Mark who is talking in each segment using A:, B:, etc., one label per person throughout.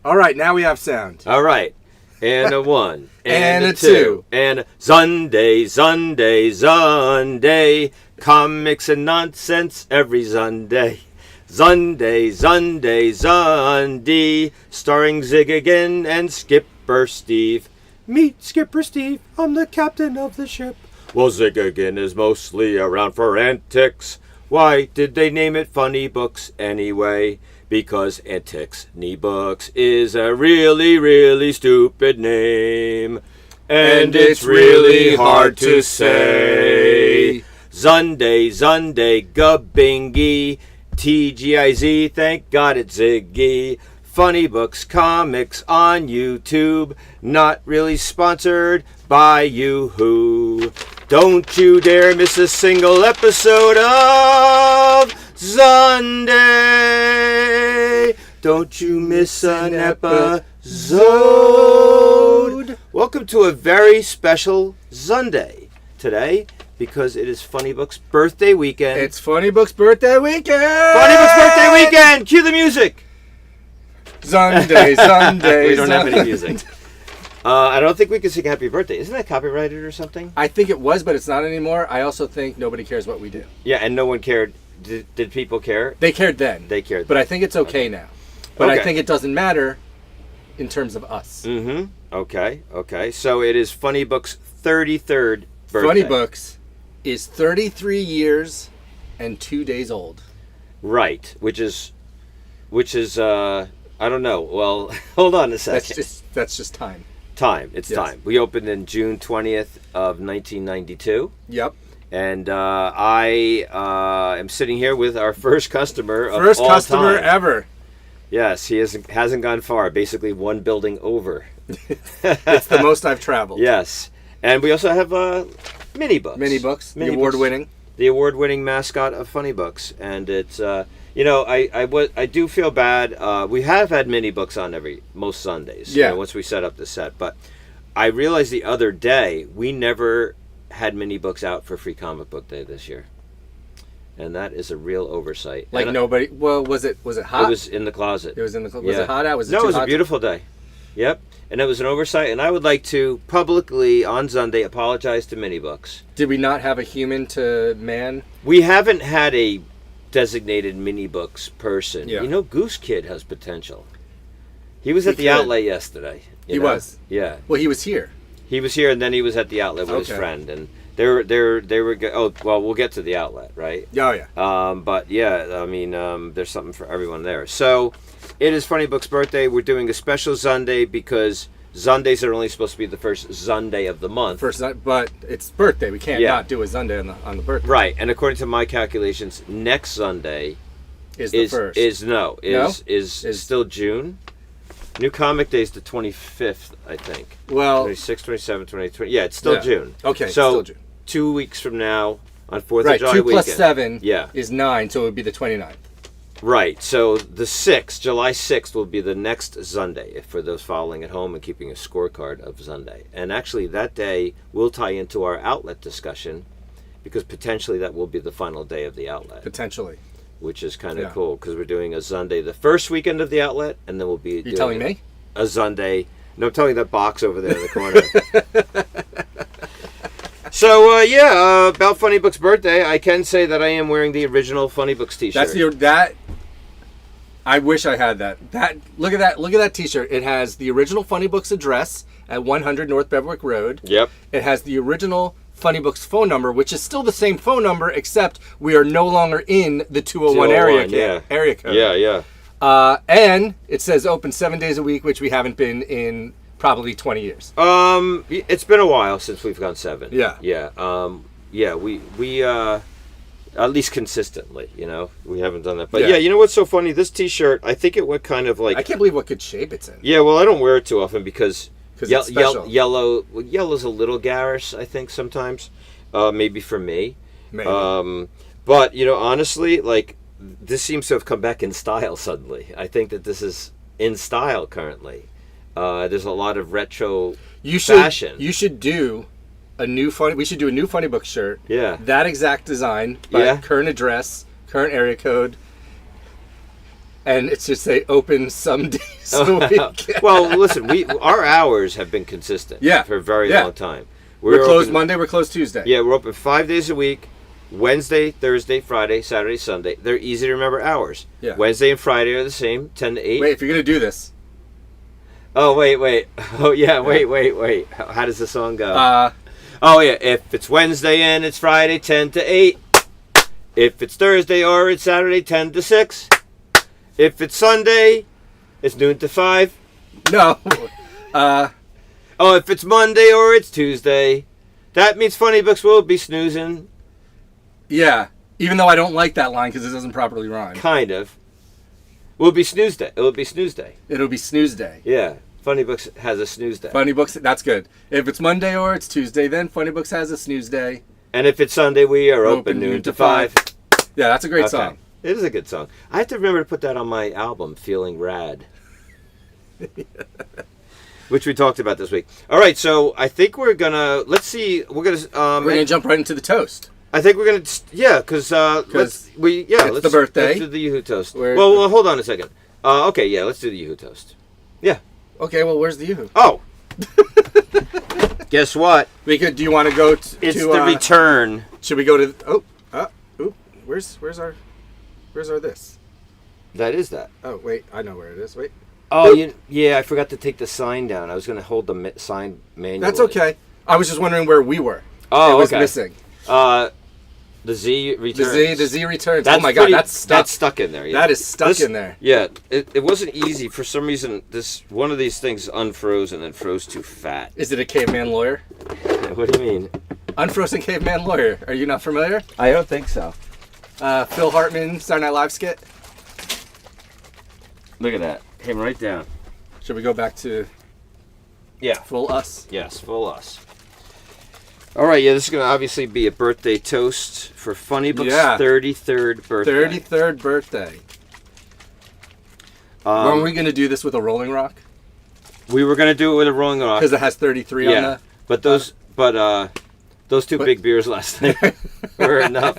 A: All right, now we have sound.
B: All right. And a 1.
A: And a 2.
B: And Zunday, Zunday, Zunday. Comics and nonsense every Zunday. Zunday, Zunday, Zunday. Starring ZIGGIGAN and Skipper Steve. Meet Skipper Steve, I'm the captain of the ship. Well, ZIGGIGAN is mostly around for antics. Why did they name it Funny Books anyway? Because Antics Knee Books is a really, really stupid name. And it's really hard to say. Zunday, Zunday, Gabingy, TGIZ, thank God it's Ziggy. Funny Books Comics on YouTube, not really sponsored by you-who. Don't you dare miss a single episode of Zunday. Don't you miss an episode. Welcome to a very special Zunday today because it is Funny Books birthday weekend.
A: It's Funny Books birthday weekend.
B: Funny Books birthday weekend. Cue the music.
A: Zunday, Zunday.
B: We don't have any music. I don't think we can sing happy birthday. Isn't that copyrighted or something?
A: I think it was, but it's not anymore. I also think nobody cares what we do.
B: Yeah, and no one cared. Did people care?
A: They cared then.
B: They cared.
A: But I think it's okay now. But I think it doesn't matter in terms of us.
B: Mm-hmm. Okay. So it is Funny Books' 33rd birthday.
A: Funny Books is 33 years and 2 days old.
B: Right, which is I don't know. Well, hold on a second.
A: That's just time.
B: It's time. We opened in June 20th of 1992.
A: Yep.
B: And I am sitting here with our first customer of
A: First
B: all
A: customer
B: time.
A: ever.
B: Yes, he hasn't gone far. Basically, one building over.
A: It's the most I've traveled.
B: Yes, and we also have Mini Books.
A: Mini Books, the award-winning.
B: The award-winning mascot of Funny Books, and it's I do feel bad. We have had Mini Books on most Sundays.
A: Yeah.
B: Once we set up the set, but I realized the other day we never had Mini Books out for Free Comic Book Day this year. And that is a real oversight.
A: Like nobody. Well, was it hot?
B: It was in the closet.
A: It was in the closet. Was it hot out? Was it
B: no,
A: too
B: it was
A: hot
B: a beautiful day. Yep. And it was an oversight. And I would like to publicly on Sunday apologize to Mini Books.
A: Did we not have a human to man?
B: We haven't had a designated Mini Books person.
A: Yeah.
B: You know, Goose Kid has potential. He was at the outlet yesterday.
A: He was.
B: Yeah.
A: Well, he was here.
B: He was here, and then he was at the outlet with his friend, and they were. Oh, well, we'll get to the outlet, right?
A: Oh yeah.
B: But yeah, I mean, there's something for everyone there. So, it is Funny Books' birthday. We're doing a special Zunday because Zundays are only supposed to be the first Zunday of the month.
A: But it's birthday. We can't not do a Zunday on the birthday.
B: Right, and according to my calculations, next Sunday
A: is the first.
B: Is still June. New Comic Day is the 25th, I think.
A: Well,
B: 26, 27, 28, yeah, it's still June.
A: Okay,
B: so
A: still June.
B: 2 weeks from now on 4th of July
A: 2 plus
B: weekend.
A: 7 is 9, so it would be the 29th.
B: Right, so the 6th, July 6th, will be the next Zunday, for those following at home and keeping a scorecard of Zunday. And actually, that day will tie into our outlet discussion, because potentially that will be the final day of the outlet.
A: Potentially.
B: Which is kind of cool, because we're doing a Zunday the first weekend of the outlet, and then we'll be
A: doing telling me?
B: A Zunday. No, I'm telling that box over there in the corner. So, about Funny Books' birthday, I can say that I am wearing the original Funny Books t-shirt.
A: I wish I had that. Look at that t-shirt. It has the original Funny Books address at 100 North Bevwick Road.
B: Yep.
A: It has the original Funny Books phone number, which is still the same phone number, except we are no longer in the 201 area code.
B: Yeah.
A: And it says open 7 days a week, which we haven't been in probably 20 years.
B: It's been a while since we've gone 7.
A: Yeah.
B: We at least consistently, we haven't done that. But you know what's so funny? This t-shirt, I think it went kind of like...
A: I can't believe what good shape it's in.
B: Yeah, well, I don't wear it too often because
A: it's special.
B: Yellow's a little garish, I think, sometimes. Maybe for me.
A: Maybe.
B: But, honestly, like, this seems to have come back in style suddenly. I think that this is in style currently. There's a lot of retro fashion.
A: You should do we should do a new Funny Book shirt.
B: Yeah.
A: That exact design, but current address, current area code. and it's just say open some days a week.
B: Well, listen, our hours have been consistent for a very long time.
A: We're closed Monday, we're closed Tuesday.
B: Yeah, we're open 5 days a week. Wednesday, Thursday, Friday, Saturday, Sunday. They're easy to remember hours.
A: Yeah.
B: Wednesday and Friday are the same, 10 to 8.
A: Wait, if you're going to do this.
B: Oh, wait. Oh, yeah, wait. How does the song go?
A: Oh,
B: yeah. If it's Wednesday and it's Friday, 10 to 8. If it's Thursday or it's Saturday, 10 to 6. If it's Sunday, it's noon to 5.
A: No.
B: Oh, if it's Monday or it's Tuesday, that means Funny Books will be snoozing.
A: Yeah. Even though I don't like that line because it doesn't properly rhyme.
B: Kind of. Will be snooze day. It'll be snooze day.
A: It'll be snooze day.
B: Yeah. Funny Books has a snooze day.
A: Funny Books, that's good. If it's Monday or it's Tuesday, then Funny Books has a snooze day.
B: And if it's Sunday, we are open noon to 5.
A: Yeah, that's a great song.
B: It is a good song. I have to remember to put that on my album, Feeling Rad. Which we talked about this week. All right, so I think we're going to, let's see, we're going to
A: jump right into the toast.
B: I think we're going to, because let's
A: the birthday.
B: Let's do the Yoo-Hoo toast. Well, hold on a second. Okay, yeah, let's do the Yoo-Hoo toast. Yeah.
A: Okay, well, where's the Yoo-Hoo?
B: Oh. Guess what?
A: Do you want to go to...
B: It's the return.
A: Should we go to... Where's our this?
B: That is that.
A: Oh, wait, I know where it is. Wait.
B: Oh, yeah, I forgot to take the sign down. I was going to hold the sign manually.
A: That's okay. I was just wondering where we were.
B: Oh,
A: it was missing.
B: The Z returns.
A: The Z returns. Oh my God, that's stuck.
B: That's stuck in there. Yeah.
A: That is stuck in there.
B: Yeah, it wasn't easy for some reason. One of these things unfroze and then froze too fat.
A: Is it a caveman lawyer?
B: What do you mean?
A: Unfrozen caveman lawyer. Are you not familiar?
B: I don't think so.
A: Phil Hartman, Saturday Night Live skit.
B: Look at that. Came right down.
A: Should we go back to?
B: Yeah.
A: Full us.
B: Yes, full us. All right, yeah, this is going to obviously be a birthday toast for Funny Books' 33rd birthday.
A: 33rd birthday. Weren't we going to do this with a Rolling Rock?
B: We were going to do it with a Rolling Rock.
A: Because it has 33 on the...
B: But those two big beers last night were enough.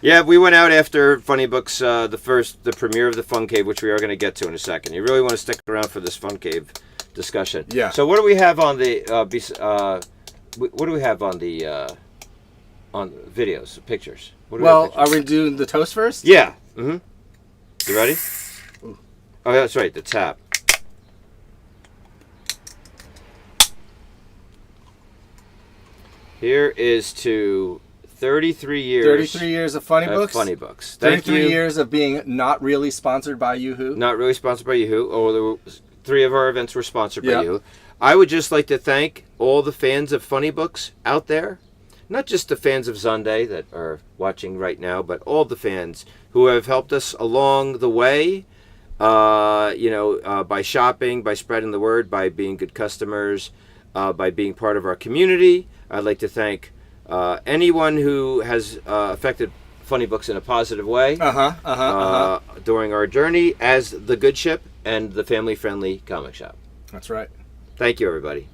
B: Yeah, we went out after Funny Books, the premiere of the Fun Cave, which we are going to get to in a second. You really want to stick around for this Fun Cave discussion. Yeah. So what do we have on the... What do we have on the on videos, pictures?
A: Are we doing the toast first?
B: Yeah. Mm-hmm. You ready? Ooh. Oh, that's right. The tap. Here is to 33 years.
A: 33 years of Funny Books.
B: Funny Books.
A: 33 years of being not really sponsored by Yoo-Hoo.
B: Not really sponsored by Yoo-Hoo. Oh, 3 of our events were sponsored by Yoo-Hoo. I would just like to thank all the fans of Funny Books out there. Not just the fans of Zunday that are watching right now, but all the fans who have helped us along the way, by shopping, by spreading the word, by being good customers, by being part of our community. I'd like to thank anyone who has affected Funny Books in a positive way during our journey as the Good Ship and the family-friendly comic shop.
A: That's right.
B: Thank you, everybody.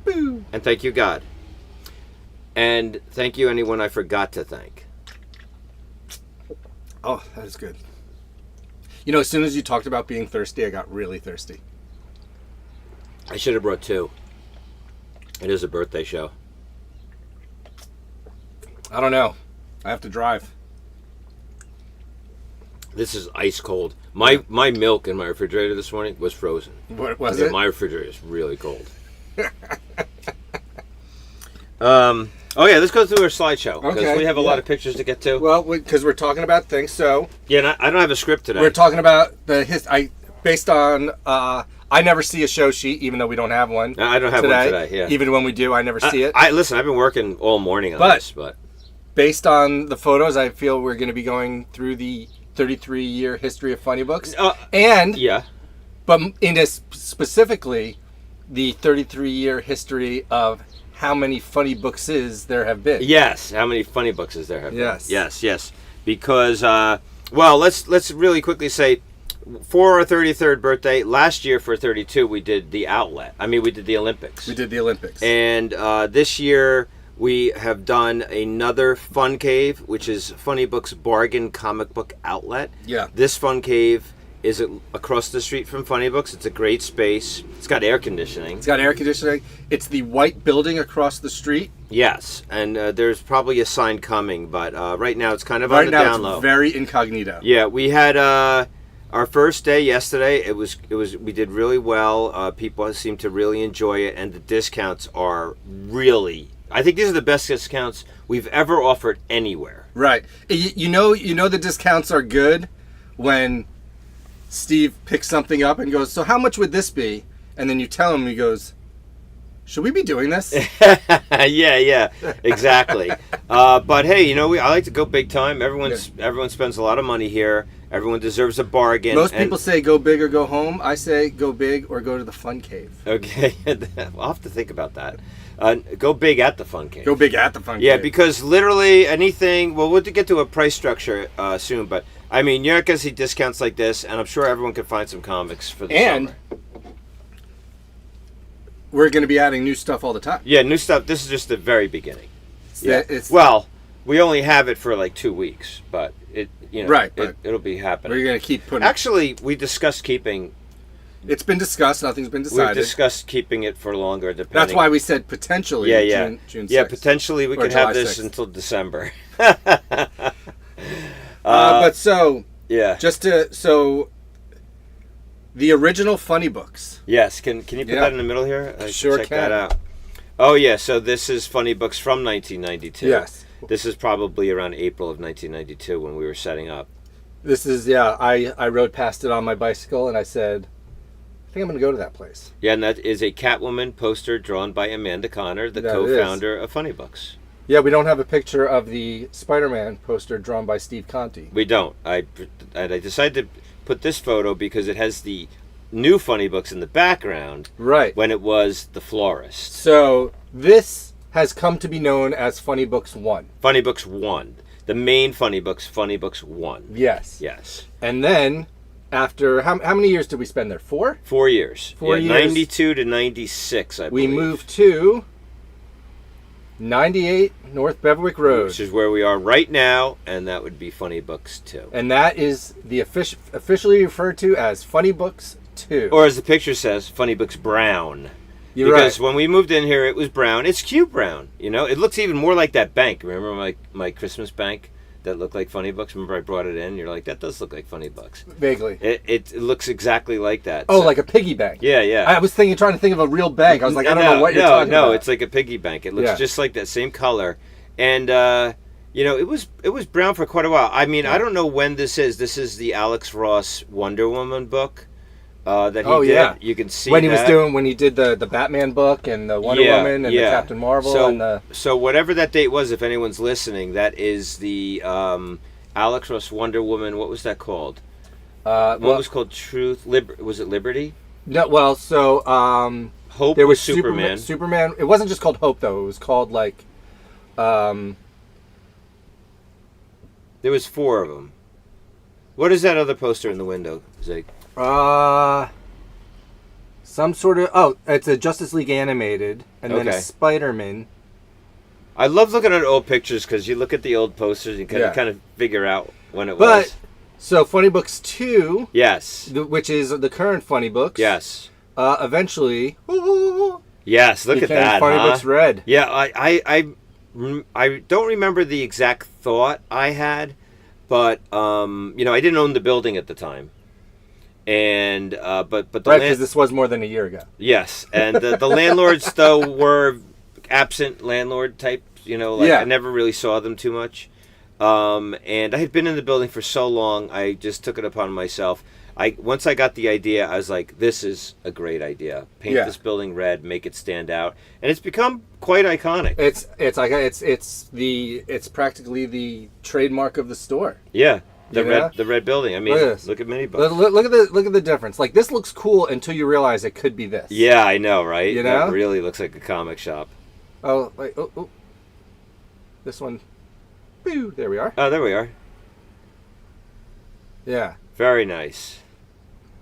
B: Boo. And thank you, God. And thank you, anyone I forgot to thank.
A: Oh, that is good. You know, as soon as you talked about being thirsty, I got really thirsty.
B: I should have brought 2. It is a birthday show.
A: I don't know. I have to drive.
B: This is ice cold. My milk in my refrigerator this morning was frozen.
A: What was it?
B: My refrigerator is really cold. Let's go through our slideshow because we have a lot of pictures to get to.
A: Well, because we're talking about things, so
B: yeah, I don't have a script today.
A: We're talking about based on. I never see a show sheet, even though we don't have one.
B: I don't have one today. Yeah,
A: even when we do, I never see it.
B: Listen. I've been working all morning on this, but
A: based on the photos, I feel we're going to be going through the 33-year history of Funny Books, but specifically the 33-year history of how many Funny Bookses there have been.
B: Yes, how many Funny Bookses there have been.
A: Yes.
B: Yes. Because let's really quickly say, for our 33rd birthday last year for 32, we did the outlet. We did the Olympics. And this year we have done another Fun Cave, which is Funny Books Bargain Comic Book Outlet.
A: Yeah.
B: This Fun Cave is across the street from Funny Books. It's a great space. It's got air conditioning.
A: It's the white building across the street.
B: Yes, and there's probably a sign coming, but right now it's kind of on the down low.
A: It's very incognito.
B: Yeah, we had our first day yesterday. We did really well. People seem to really enjoy it, and the discounts are really. I think these are the best discounts we've ever offered anywhere.
A: Right. You know the discounts are good when Steve picks something up and goes, "So how much would this be?" And then you tell him, he goes, "Should we be doing this?"
B: yeah, exactly. But hey, I like to go big time. Everyone spends a lot of money here. Everyone deserves a bargain.
A: Most people say go big or go home. I say go big or go to the Fun Cave.
B: Okay, I'll have to think about that. Go big at the Fun Cave.
A: Go big at the Fun Cave.
B: Yeah, because literally anything. Well, we'll get to a price structure soon, but I mean, you're not going to see discounts like this, and I'm sure everyone can find some comics for the summer.
A: We're going to be adding new stuff all the time.
B: Yeah, new stuff. This is just the very beginning.
A: It's
B: well, we only have it for like 2 weeks, but it'll be happening.
A: We're going to keep putting.
B: Actually, we discussed keeping.
A: It's been discussed. Nothing's been decided.
B: We've discussed keeping it for longer, depending.
A: That's why we said potentially. June 6th.
B: Yeah, potentially we could have this
A: 6th.
B: until December.
A: But so
B: yeah,
A: the original Funny Books.
B: Yes, can you put that in the middle here?
A: Sure
B: check
A: can.
B: that out. Oh yeah, so this is Funny Books from 1992.
A: Yes.
B: This is probably around April of 1992 when we were setting up.
A: This is I rode past it on my bicycle and I said, I think I'm going to go to that place.
B: Yeah, and that is a Catwoman poster drawn by Amanda Connor, the co-founder of Funny Books.
A: Yeah, we don't have a picture of the Spider-Man poster drawn by Steve Conti.
B: We don't. I decided to put this photo because it has the new Funny Books in the background.
A: Right.
B: When it was the florist.
A: So this has come to be known as Funny Books 1.
B: Funny Books 1. The main Funny Books 1.
A: Yes.
B: Yes.
A: And then, after, how many years did we spend there? 4?
B: 4 years.
A: 4 years.
B: 92 to 96, I believe.
A: We moved to 98 North Beverwick Road.
B: Which is where we are right now, and that would be Funny Books 2.
A: And that is the officially referred to as Funny Books 2.
B: Or as the picture says, Funny Books Brown. Because when we moved in here, it was brown. It's cute brown. It looks even more like that bank. Remember my Christmas bank that looked like Funny Books? Remember I brought it in? You're like, that does look like Funny Books.
A: Vaguely.
B: It looks exactly like that.
A: Oh, so, like a piggy bank.
B: Yeah, yeah.
A: I was trying to think of a real bank. I was like, I don't know what you're talking about.
B: No, it's like a piggy bank. It looks just like that same color. And, it was brown for quite a while. I mean, I don't know when this is. This is the Alex Ross Wonder Woman book. That he did. Yeah. You can see
A: when he did the Batman book and the Wonder Woman and the Captain Marvel
B: so whatever that date was, if anyone's listening, that is the Alex Ross Wonder Woman. What was that called? One was called Truth. Was it Liberty?
A: No. Well, so
B: Hope.
A: There was
B: Superman.
A: Superman. It wasn't just called Hope though. It was called like.
B: There was 4 of them. What is that other poster in the window, Zig?
A: Some sort of it's a Justice League animated, and then a Spider-Man.
B: I love looking at old pictures because you look at the old posters and kind of figure out when it was.
A: So Funny Books 2,
B: yes,
A: which is the current Funny Books,
B: yes,
A: eventually,
B: yes, look at that,
A: Funny Books Red.
B: Yeah, I don't remember the exact thought I had, but I didn't own the building at the time. And but the
A: because this was more than a year ago.
B: Yes, and the landlords though were absent landlord type. I never really saw them too much. And I had been in the building for so long, I just took it upon myself. Once I got the idea, I was like, this is a great idea. Paint this building red, make it stand out, and it's become quite iconic.
A: It's practically the trademark of the store.
B: Yeah. The red building. I mean, look at mini books.
A: Look at the difference. Like, this looks cool until you realize it could be this.
B: Yeah, I know, right? That really looks like a comic shop.
A: Oh, wait, this one. Woo, there we are.
B: Oh, there we are.
A: Yeah.
B: Very nice.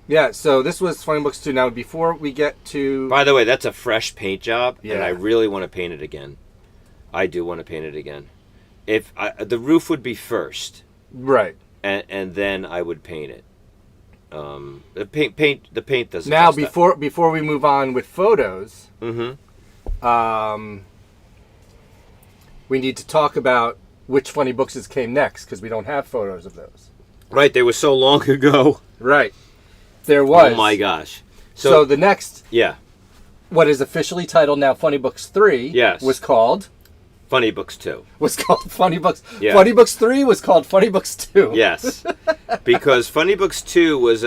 A: Yeah, so this was Funny Books 2. Now, before we get to...
B: By the way, that's a fresh paint job,
A: and
B: I really want to paint it again. I do want to paint it again. The roof would be first.
A: Right.
B: And then I would paint it. The paint doesn't.
A: Now, before we move on with photos, we need to talk about which funny books came next, because we don't have photos of those.
B: Right, they were so long ago.
A: Right, there was.
B: Oh my gosh!
A: So the next,
B: yeah,
A: what is officially titled now Funny Books 3,
B: yes,
A: was called
B: Funny Books 2.
A: Was called Funny Books.
B: Yeah.
A: Funny Books 3 was called Funny Books 2.
B: Yes, because Funny Books 2 was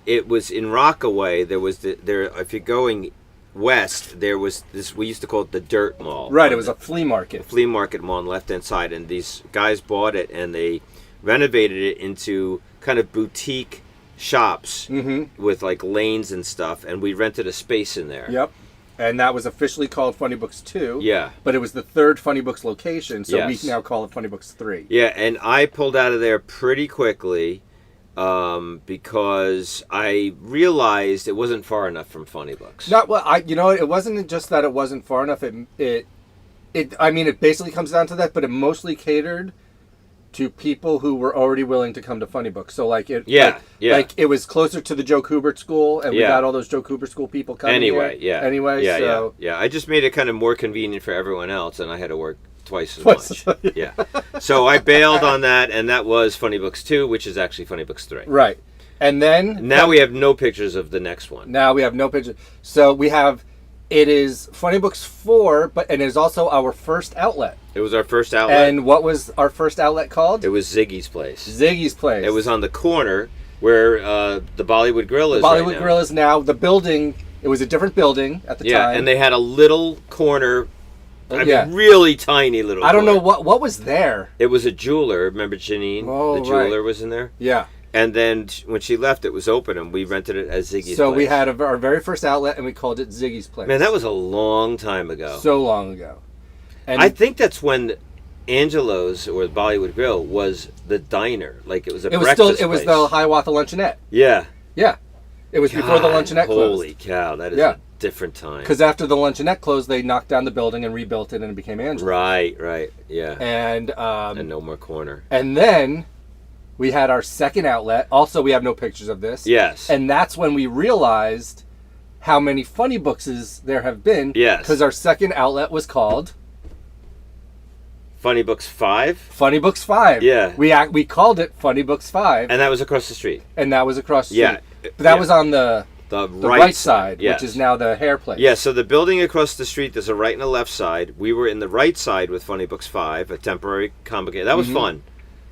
B: it was in Rockaway. There was if you're going west, there was this, we used to call it the Dirt Mall.
A: Right, it was a flea market.
B: Flea market mall on the left-hand side, and these guys bought it and they renovated it into kind of boutique shops with like lanes and stuff, and we rented a space in there.
A: Yep. And that was officially called Funny Books 2.
B: Yeah.
A: But it was the third Funny Books location, so
B: yes,
A: we now call it Funny Books 3.
B: Yeah, and I pulled out of there pretty quickly because I realized it wasn't far enough from Funny Books.
A: Not well. It wasn't just that it wasn't far enough. It basically comes down to that, but it mostly catered to people who were already willing to come to Funny Books. So like it was closer to the Joe Kubert School, and we got all those Joe Kubert School people coming here.
B: I just made it kind of more convenient for everyone else, and I had to work twice as much. Yeah. So I bailed on that, and that was Funny Books 2, which is actually Funny Books 3.
A: Right. And then
B: now we have no pictures of the next one.
A: Now we have no pictures. So we have, it is Funny Books 4, and it is also our first outlet.
B: It was our first outlet.
A: And what was our first outlet called?
B: It was Ziggy's Place.
A: Ziggy's Place.
B: It was on the corner where the Bollywood Grill is.
A: The Bollywood Grill is now. The building, it was a different building at the time.
B: Yeah, and they had a little corner. I mean, really tiny little corner.
A: I don't know what was there.
B: It was a jeweler. Remember Janine?
A: Oh,
B: the jeweler was in there?
A: Yeah.
B: And then when she left, it was open, and we rented it as Ziggy's Place.
A: So we had our very first outlet, and we called it Ziggy's Place.
B: Man, that was a long time ago.
A: So long ago. And
B: I think that's when Angelo's, or the Bollywood Grill, was the diner. Like, it was a breakfast place.
A: It was the Hiawatha Luncheonette.
B: Yeah.
A: Yeah. It was before the Luncheonette closed.
B: Holy cow, that is a different time.
A: Because after the Luncheonette closed, they knocked down the building and rebuilt it, and it became Angelo's.
B: Right, yeah.
A: And
B: no more corner.
A: And then we had our second outlet. Also, we have no pictures of this.
B: Yes.
A: And that's when we realized how many Funny Bookses there have been.
B: Yes.
A: Because our second outlet was called
B: Funny Books 5?
A: Funny Books 5.
B: Yeah.
A: We called it Funny Books 5.
B: And that was across the street.
A: And that was across the street.
B: Yeah.
A: But that was on the right side,
B: yes,
A: which is now the hair place.
B: Yeah, so the building across the street, there's a right and a left side. We were in the right side with Funny Books 5, a temporary comic. That was fun.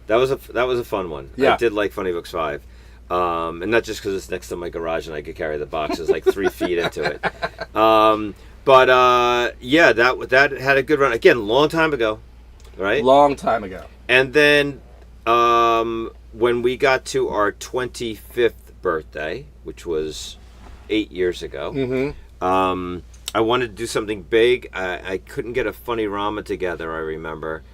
B: That was a fun one. Yeah. I did like Funny Books 5. And not just because it's next to my garage and I could carry the boxes like 3 feet into it. But that had a good run. Again, long time ago, right?
A: Long time ago.
B: And then when we got to our 25th birthday, which was 8 years ago, I wanted to do something big. I couldn't get a funny rama together, I remember.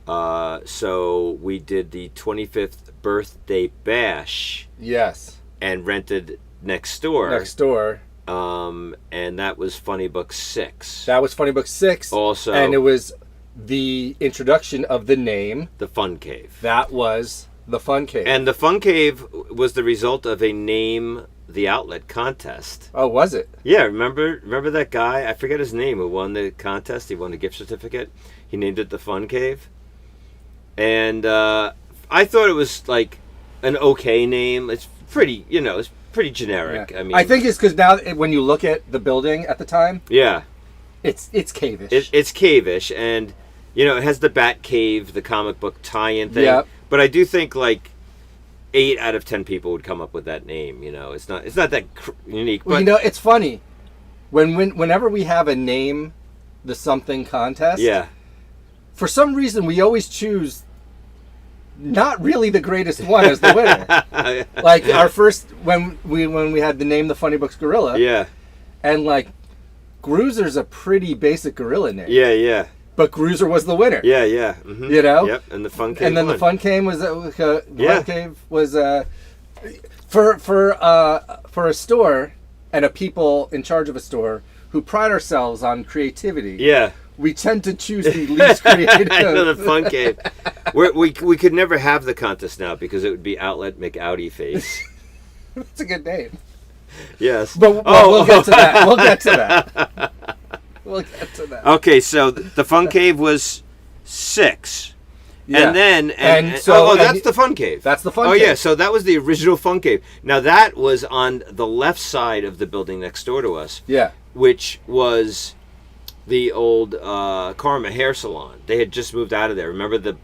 B: So we did the 25th birthday bash.
A: Yes.
B: And rented next door. And that was Funny Book 6.
A: That was Funny Book 6.
B: Also.
A: And it was the introduction of the name.
B: The Fun Cave.
A: That was the Fun Cave.
B: And the Fun Cave was the result of a Name the Outlet contest.
A: Oh, was it?
B: Yeah, remember that guy? I forget his name who won the contest. He won the gift certificate. He named it the Fun Cave. And I thought it was like an okay name. It's pretty, it's pretty generic.
A: Yeah.
B: I mean,
A: I think it's because now when you look at the building at the time,
B: yeah,
A: it's cave-ish.
B: It's cave-ish, and it has the Bat Cave, the comic book tie-in thing.
A: Yep.
B: But I do think like 8 out of 10 people would come up with that name. It's not that unique. But
A: well, it's funny whenever we have a name the something contest.
B: Yeah.
A: For some reason, we always choose not really the greatest one as the winner. Like our first when we had the name the Funny Books Gorilla.
B: Yeah.
A: And like Gruser's a pretty basic gorilla name.
B: Yeah.
A: But Gruser was the winner.
B: Yeah. Mm-hmm.
A: Yep.
B: And the Fun Cave.
A: And then
B: won.
A: the Fun Cave was Fun Cave was for a store and a people in charge of a store who pride ourselves on creativity.
B: Yeah.
A: We tend to choose the least creative.
B: I know, the Fun Cave. we could never have the contest now because it would be Outlet McOuty Face.
A: That's a good name.
B: Yes.
A: But we'll get to that. We'll get to that. We'll get to that.
B: Okay, so the Fun Cave was 6.
A: Yeah.
B: And then that's the Fun Cave.
A: That's the Fun
B: Cave.
A: Cave.
B: Oh yeah, so that was the original Fun Cave. Now that was on the left side of the building next door to us.
A: Yeah.
B: Which was the old Karma hair salon. They had just moved out of there. Remember the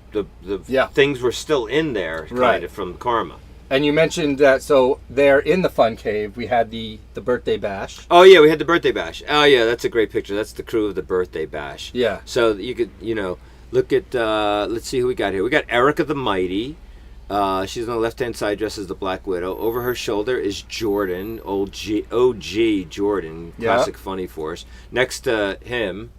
B: things were still in there kind of from Karma.
A: And you mentioned that, so there in the Fun Cave, we had the birthday bash.
B: Oh, yeah, we had the birthday bash. Oh, yeah, that's a great picture. That's the crew of the birthday bash.
A: Yeah.
B: So you could, look at, let's see who we got here. We got Erica the Mighty. She's on the left-hand side dressed as the Black Widow. Over her shoulder is Jordan, OG Jordan, classic Funny Force. Next to him,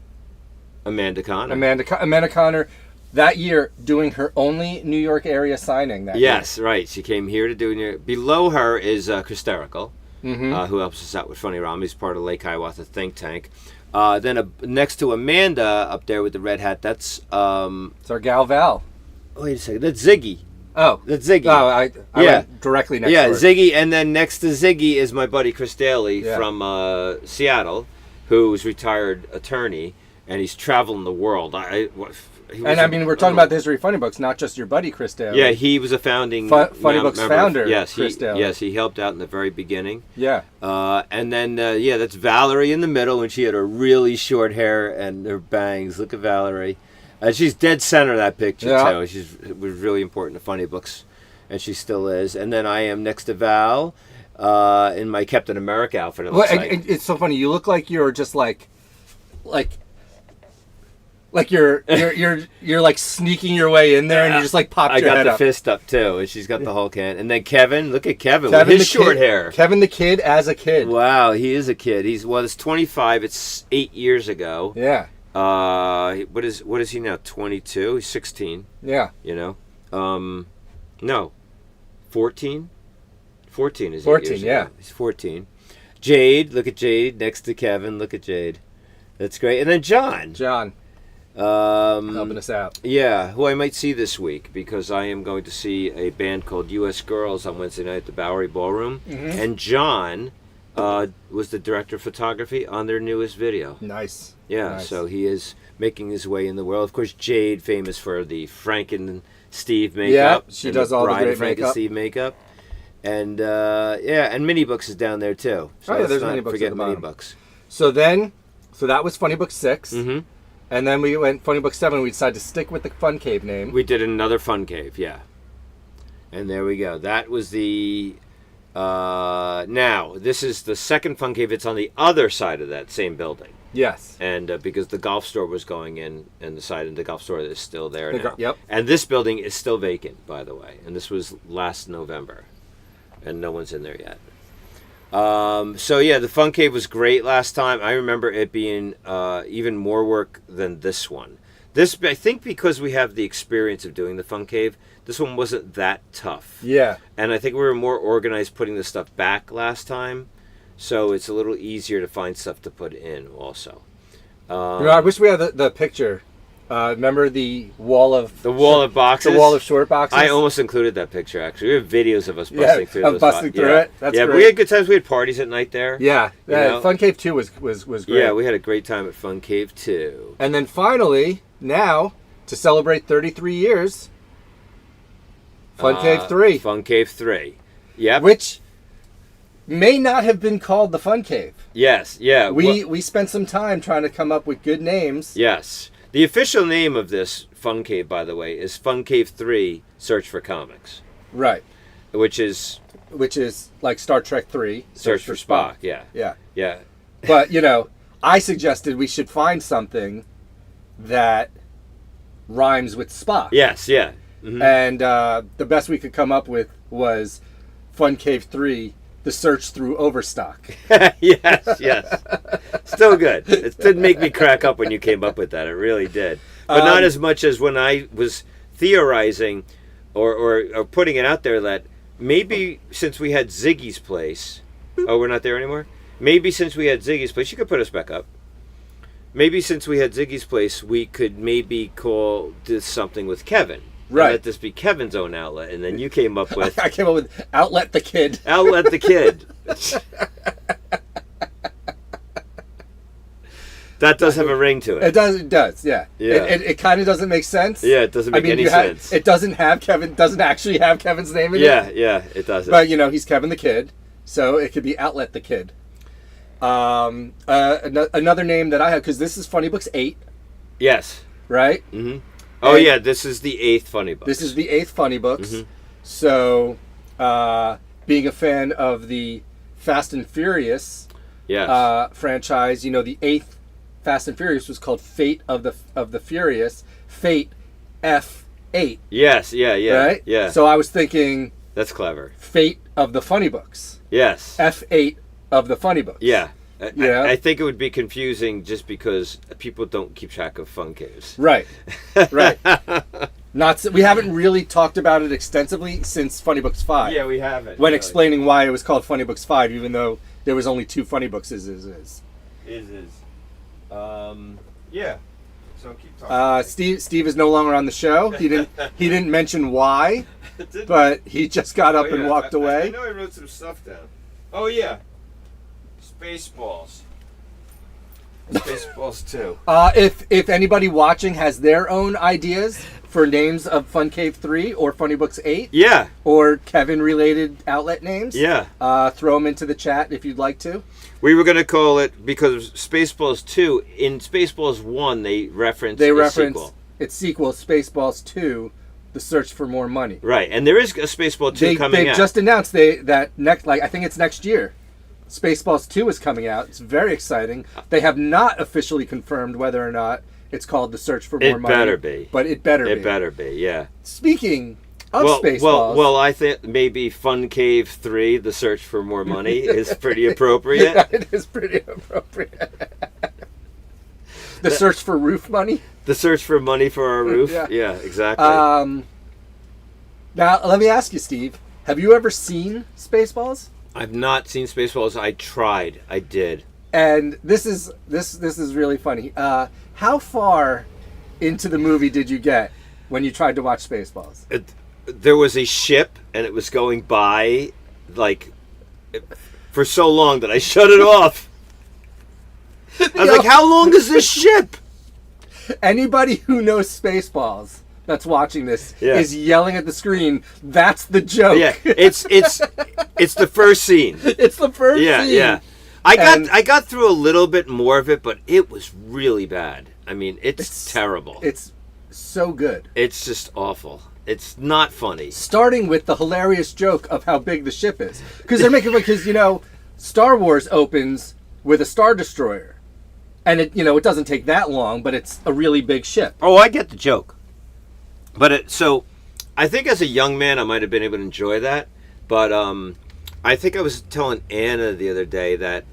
B: Amanda Connor.
A: Amanda Connor. That year, doing her only New York area signing that year.
B: Yes, right. She came here to do it. Below her is Christerical, who helps us out with Funny Rom. He's part of Lake Hiawatha think tank. Then next to Amanda, up there with the red hat, that's...
A: it's our gal Val.
B: Wait a second. That's Ziggy.
A: Oh.
B: That's Ziggy.
A: Oh, I went directly next to her.
B: Yeah, Ziggy. And then next to Ziggy is my buddy Chris Daly from Seattle, who's retired attorney, and he's traveling the world.
A: We're talking about the history of Funny Books, not just your buddy Chris Daly.
B: Yeah, he was a founding
A: Funny Books founder.
B: Chris Daly. Yes, he helped out in the very beginning.
A: Yeah.
B: And then that's Valerie in the middle, and she had her really short hair and her bangs. Look at Valerie. She's dead center of that picture too. It was really important to Funny Books, and she still is. And then I am next to Val in my Captain America outfit.
A: It's so funny. You look like you're just like you're like sneaking your way in there, and you just like popped your head up.
B: I got the fist up too, and she's got the whole can. And then Kevin, look at Kevin with his short hair.
A: Kevin the kid as a kid.
B: Wow, he is a kid. It's 25. It's 8 years ago.
A: Yeah.
B: What is he now? 22. He's 16.
A: Yeah.
B: No, 14. 14 is
A: 14. Yeah.
B: He's 14. Jade, look at Jade next to Kevin. Look at Jade. That's great. And then John. Helping us out. Yeah, who I might see this week because I am going to see a band called U.S. Girls on Wednesday night at the Bowery Ballroom. Mm-hmm. And John was the director of photography on their newest video.
A: Nice.
B: Yeah,
A: nice.
B: So he is making his way in the world. Of course, Jade, famous for the Frank and Steve makeup.
A: Yeah, she does all the great
B: Frank
A: makeup.
B: And Steve makeup. And and Mini Books is down there too. So
A: there's Mini Books.
B: Forget Mini Books.
A: So that was Funny Book 6.
B: Mm-hmm.
A: And then we went Funny Book 7. We decided to stick with the Fun Cave name.
B: We did another Fun Cave, yeah. And there we go. That was the... now, this is the second Fun Cave. It's on the other side of that same building.
A: Yes.
B: And because the golf store was going in, and the golf store is still there now.
A: Yep.
B: And this building is still vacant, by the way. And this was last November. And no one's in there yet. The Fun Cave was great last time. I remember it being even more work than this one. This, I think, because we have the experience of doing the Fun Cave, this one wasn't that tough.
A: Yeah.
B: And I think we were more organized putting the stuff back last time, so it's a little easier to find stuff to put in also.
A: I wish we had the picture. Remember the wall of
B: boxes?
A: The wall of short boxes?
B: I almost included that picture, actually. We have videos of us busting through those
A: busting through it. That's great.
B: We had good times. We had parties at night there.
A: Yeah. Fun Cave 2 was great.
B: Yeah, we had a great time at Fun Cave 2.
A: And then finally, now, to celebrate 33 years, Fun Cave 3.
B: Fun Cave 3. Yep.
A: Which may not have been called the Fun Cave.
B: Yes, yeah.
A: We spent some time trying to come up with good names.
B: Yes. The official name of this Fun Cave, by the way, is Fun Cave 3 Search for Comics.
A: Right.
B: Which is
A: like Star Trek 3
B: Search for Spock. Yeah.
A: Yeah.
B: Yeah.
A: But, I suggested we should find something that rhymes with Spock.
B: Yes, yeah. Mm-hmm.
A: And the best we could come up with was Fun Cave 3 The Search Through Overstock.
B: yes. Still good. It did make me crack up when you came up with that. It really did. But not as much as when I was theorizing or putting it out there that maybe since we had Ziggy's place... Oh, we're not there anymore? Maybe since we had Ziggy's place... You could put us back up. Maybe since we had Ziggy's place, we could maybe call this something with Kevin. Right. Let this be Kevin's own outlet, and then you came up with...
A: I came up with Outlet the Kid.
B: Outlet the Kid. That does have a ring to it.
A: It does, yeah. It kind of doesn't make sense.
B: Yeah, it doesn't make any sense.
A: It doesn't actually have Kevin's name in it.
B: Yeah, it doesn't.
A: But, he's Kevin the Kid, so it could be Outlet the Kid. Another name that I have, because this is Funny Books 8.
B: Yes.
A: Right?
B: Mm-hmm. Oh, yeah, this is the 8th Funny Books.
A: This is the 8th Funny Books. Mm-hmm. So, being a fan of the Fast and Furious franchise, the 8th Fast and Furious was called Fate of the Furious. Fate F8.
B: Yes, yeah.
A: Right?
B: Yeah.
A: So I was thinking...
B: That's clever.
A: Fate of the Funny Books.
B: Yes.
A: F8 of the Funny Books.
B: Yeah. I think it would be confusing just because people don't keep track of fun caves.
A: Right. We haven't really talked about it extensively since Funny Books 5.
B: Yeah, we haven't.
A: When explaining why it was called Funny Books 5, even though there was only 2 Funny Books
B: Yeah. So keep talking.
A: Steve is no longer on the show. He didn't mention why, but he just got up and walked away.
B: I know I wrote some stuff down. Oh yeah. Spaceballs. Spaceballs 2.
A: If anybody watching has their own ideas for names of FUNCAVE 3 or Funny Books 8, or Kevin related outlet names, throw them into the chat if you'd like to.
B: We were going to call it, because Spaceballs 2, in Spaceballs 1 they reference
A: its sequel, Spaceballs 2, The Search for More Money.
B: Right, and there is a Spaceball 2 coming out.
A: They just announced that I think it's next year. Spaceballs 2 is coming out. It's very exciting. They have not officially confirmed whether or not it's called The Search for More Money.
B: It better be.
A: But it better be.
B: It better be, yeah.
A: Speaking of Spaceballs...
B: Well, I think maybe FUNCAVE 3, The Search for More Money, is pretty appropriate.
A: Yeah, it is pretty appropriate. The Search for Roof Money?
B: The Search for Money for Our Roof? Yeah, exactly.
A: Now, let me ask you, Steve. Have you ever seen Spaceballs?
B: I've not seen Spaceballs. I tried. I did.
A: And this is really funny. How far into the movie did you get when you tried to watch Spaceballs?
B: There was a ship, and it was going by, for so long that I shut it off. I was like, how long is this ship?
A: Anybody who knows Spaceballs that's watching this is yelling at the screen, that's the joke.
B: Yeah, it's the first scene.
A: It's the first scene.
B: Yeah. I got through a little bit more of it, but it was really bad. I mean, it's terrible.
A: It's so good.
B: It's just awful. It's not funny.
A: Starting with the hilarious joke of how big the ship is. Because they're making, Star Wars opens with a Star Destroyer. And it doesn't take that long, but it's a really big ship.
B: Oh, I get the joke. But so I think as a young man, I might have been able to enjoy that. But I think I was telling Anna the other day that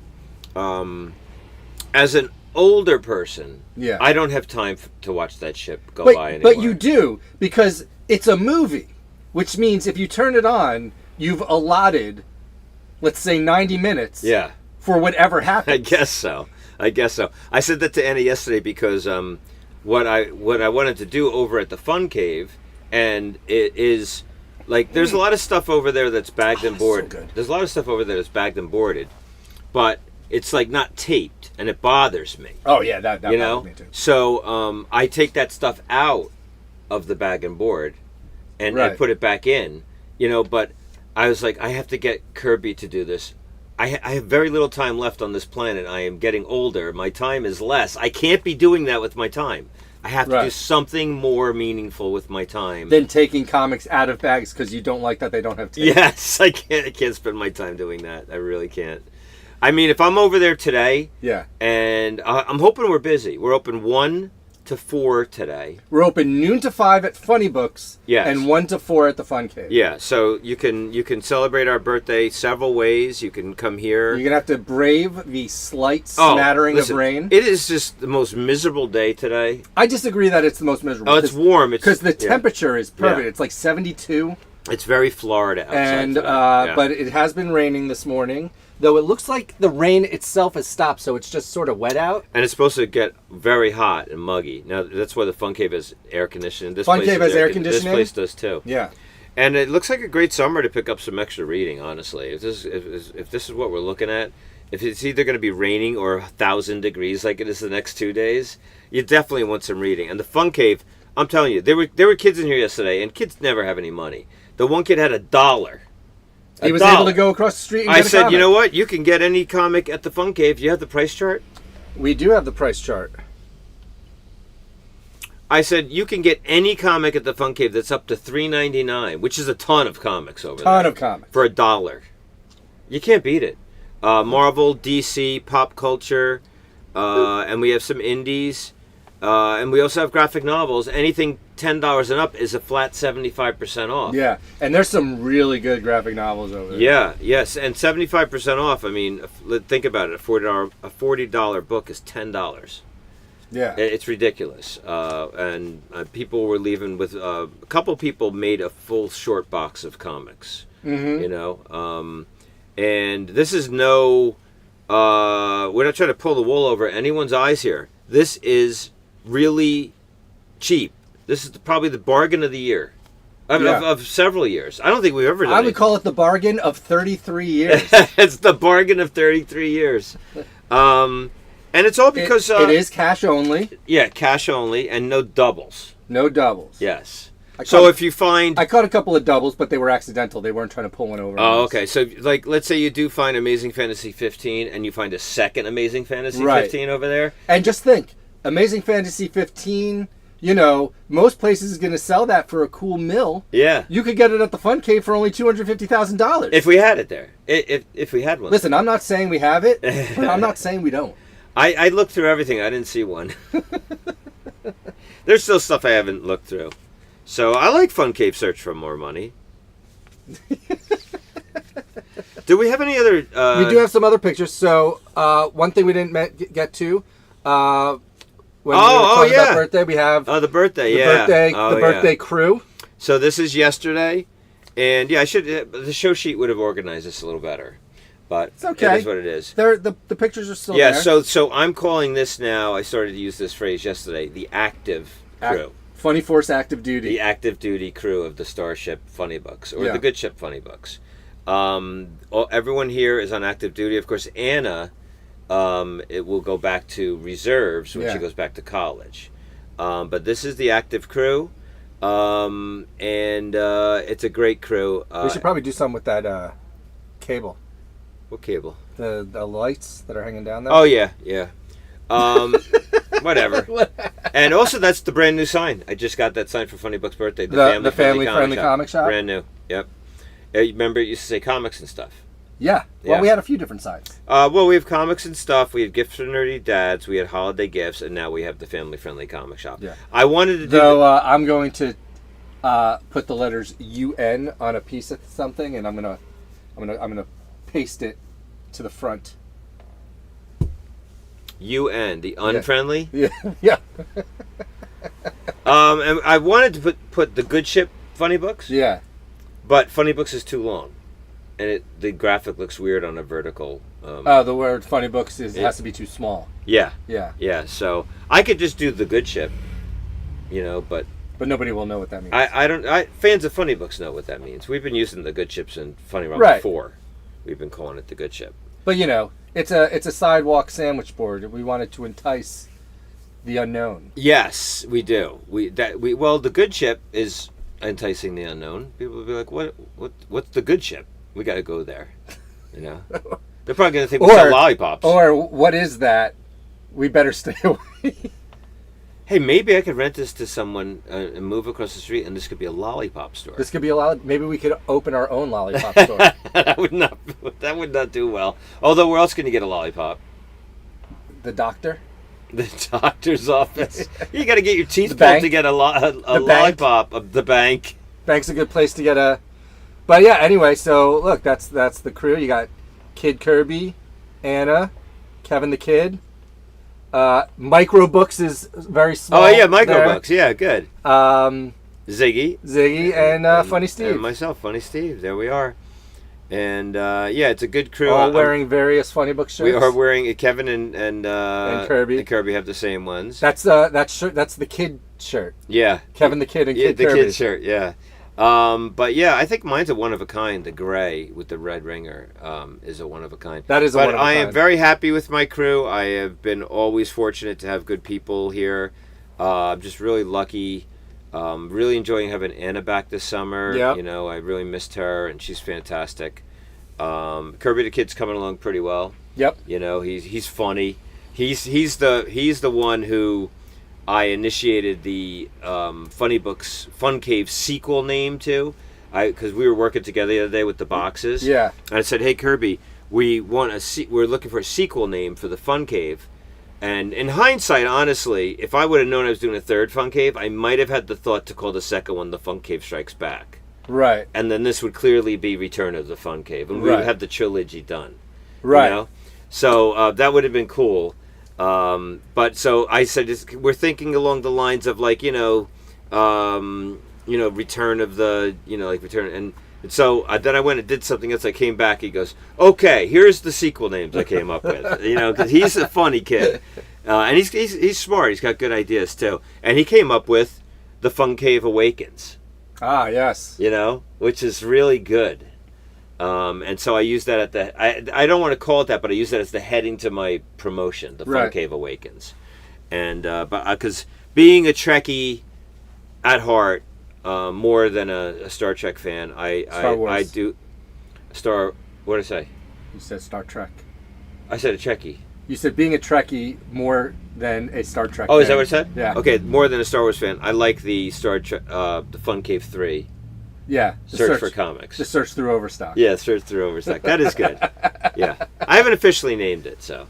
B: as an older person, I don't have time to watch that ship go by anymore.
A: But you do, because it's a movie, which means if you turn it on, you've allotted, let's say, 90 minutes for whatever happens.
B: I guess so. I said that to Anna yesterday because what I wanted to do over at the Fun Cave, and it is there's a lot of stuff over there that's bagged and boarded.
A: So
B: there's a lot of stuff over there that's bagged and boarded, but it's not taped, and it bothers me.
A: Oh yeah, that bothers me too.
B: So I take that stuff out of the bag and board, and I put it back in. But I was like, I have to get Kirby to do this. I have very little time left on this planet. I am getting older. My time is less. I can't be doing that with my time. I have to do something more meaningful with my time
A: than taking comics out of bags because you don't like that they don't have tape.
B: Yes, I can't spend my time doing that. I really can't. I mean, if I'm over there today, and I'm hoping we're busy. We're open 1 to 4 today. We're
A: open noon to 5 at Funny Books, and 1 to 4 at the Fun Cave.
B: Yeah, so you can celebrate our birthday several ways. You can come here.
A: You're gonna have to brave the slight smattering of rain.
B: It is just the most miserable day today.
A: I disagree that it's the most miserable.
B: Oh, it's warm.
A: Because the temperature is perfect. It's 72.
B: It's very Florida outside
A: And
B: today. Yeah.
A: but it has been raining this morning, though it looks like the rain itself has stopped, so it's just sort of wet out.
B: And it's supposed to get very hot and muggy. Now that's why the FunCave has air conditioning. This
A: FunCave
B: place
A: has air conditioning?
B: This place does too.
A: Yeah.
B: And it looks like a great summer to pick up some extra reading, honestly. If this is what we're looking at, if it's either going to be raining or 1,000 degrees like it is the next 2 days, you definitely want some reading. And the FunCave, I'm telling you, there were kids in here yesterday, and kids never have any money. The one kid had $1.
A: He was able to go across the street and get a
B: I said,
A: comic.
B: you know what? You can get any comic at the FunCave. You have the price chart?
A: We do have the price chart.
B: I said, you can get any comic at the FunCave that's up to $3.99, which is a ton of comics over there.
A: Ton of comics.
B: For $1. You can't beat it. Marvel, DC, pop culture, and we have some indies. And we also have graphic novels. Anything $10 and up is a flat 75% off.
A: Yeah, and there's some really good graphic novels over there.
B: Yeah, yes, and 75% off. I mean, think about it. A $40 book is $10.
A: Yeah,
B: It's ridiculous. And people were leaving with a couple people made a full short box of comics.
A: Mm-hmm.
B: You know, and this is no. We're not trying to pull the wool over anyone's eyes here. This is really cheap. This is probably the bargain of the year. Of several years. I don't think we've ever done it.
A: I would call it the bargain of 33 years.
B: It's the bargain of 33 years. And it's all because...
A: it is cash only.
B: Yeah, cash only, and no doubles.
A: No doubles.
B: Yes. So if you find...
A: I caught a couple of doubles, but they were accidental. They weren't trying to pull one over.
B: Oh, okay. So, like, let's say you do find Amazing Fantasy 15, and you find a second Amazing Fantasy 15 over there.
A: And just think, Amazing Fantasy 15... You know, most places is going to sell that for a cool mill.
B: Yeah.
A: You could get it at the FunCave for only $250,000.
B: If we had it there. If we had one.
A: Listen, I'm not saying we have it, but I'm not saying we don't.
B: I looked through everything. I didn't see one. There's still stuff I haven't looked through. So I like FunCave Search for More Money. Do we have any other...
A: We do have some other pictures. So one thing we didn't get to... When we were talking about birthday, we have
B: the birthday,
A: the birthday crew.
B: So this is yesterday, and I should the show sheet would have organized this a little better, but
A: it's okay.
B: It is what it is.
A: The pictures are still there.
B: Yeah, so I'm calling this now. I started to use this phrase yesterday. The active crew,
A: Funny Force Active Duty,
B: the active duty crew of the Starship Funny Books or the Good Ship Funny Books. Everyone here is on active duty. Of course, Anna. It will go back to reserves when she goes back to college. But this is the active crew, and it's a great crew.
A: We should probably do something with that cable.
B: What cable?
A: The lights that are hanging down there.
B: Oh, yeah. Whatever. And also, that's the brand new sign. I just got that sign for Funny Books' birthday.
A: The family-friendly comic shop?
B: Brand new, yep. Remember, it used to say comics and stuff.
A: Yeah. Well, we had a few different signs.
B: Well, we have comics and stuff. We had gifts for nerdy dads. We had holiday gifts, and now we have the family-friendly comic shop. Yeah. I wanted to do.
A: I'm going to put the letters UN on a piece of something, and I'm gonna paste it to the front.
B: UN, the unfriendly.
A: Yeah. Yeah.
B: And I wanted to put the Good Ship Funny Books.
A: Yeah.
B: But Funny Books is too long. And the graphic looks weird on a vertical.
A: The word Funny Books has to be too small.
B: Yeah.
A: Yeah.
B: Yeah. So I could just do the Good Ship, but
A: nobody will know what that means.
B: I don't. Fans of Funny Books know what that means. We've been using the Good Ships in Funny Run before. We've been calling it the Good Ship.
A: But it's a sidewalk sandwich board. We wanted to entice the unknown.
B: Yes, we do. Well, the Good Ship is enticing the unknown. People will be like, what's the Good Ship? We got to go there, They're probably going to think we sell lollipops.
A: Or what is that? We better stay away.
B: Hey, maybe I could rent this to someone and move across the street, and this could be a lollipop store.
A: This could be maybe we could open our own lollipop store.
B: That would not do well. Although, where else can you get a lollipop?
A: The doctor.
B: The doctor's office. You got to get your teeth pulled to get a lollipop. The bank.
A: Bank's a good place to get a. But yeah, anyway, so look, that's the crew. You got Kid Kirby, Anna, Kevin the Kid. Micro Books is very small.
B: Oh yeah, Micro Books. Yeah, good. Ziggy,
A: and Funny Steve.
B: And myself, Funny Steve. There we are. And yeah, it's a good crew.
A: All wearing various Funny Book shirts.
B: We are wearing Kevin and
A: Kirby.
B: And Kirby have the same ones.
A: That's the kid shirt.
B: Yeah.
A: Kevin the Kid and Kid
B: the
A: Kirby.
B: Kid shirt. Yeah. But yeah, I think mine's a one of a kind. The gray with the red ringer is a one of a kind.
A: That is a one of a kind.
B: But I am very happy with my crew. I have been always fortunate to have good people here. I'm just really lucky. Really enjoying having Anna back this summer.
A: Yep.
B: You know, I really missed her, and she's fantastic. Kirby the Kid's coming along pretty well.
A: Yep.
B: You know, he's funny. He's the one who I initiated the FUNNYBOOKS FUNCAVE sequel name to. Because we were working together the other day with the boxes.
A: Yeah.
B: And I said, "Hey Kirby, we're looking for a sequel name for the FUNCAVE." And in hindsight, honestly, if I would have known I was doing a third FUNCAVE, I might have had the thought to call the second one the FUNCAVE Strikes Back.
A: Right.
B: And then this would clearly be Return of the FUNCAVE, and we would have the trilogy done.
A: Right.
B: You know? So that would have been cool. But so I said, we're thinking along the lines of like, Return of the, like Return. And so then I went and did something else. I came back. He goes, "Okay, here's the sequel names I came up with." Because he's a funny kid, and he's smart. He's got good ideas too. And he came up with the FUNCAVE Awakens.
A: Ah, yes.
B: Which is really good. And so I use that at the. I don't want to call it that, but I use that as the heading to my promotion, the FUNCAVE Awakens. And but because being a Trekkie at heart. More than a Star Trek fan,
A: Star Wars.
B: I do what did I say?
A: You said Star Trek.
B: I said a Trekkie.
A: You said being a Trekkie more than a Star Trek
B: Oh,
A: fan.
B: is that what I said?
A: Yeah.
B: Okay, more than a Star Wars fan. I like the the FUNCAVE 3.
A: Yeah.
B: Search for comics.
A: The search through Overstock.
B: Yeah, search through Overstock. That is good. Yeah, I haven't officially named it, so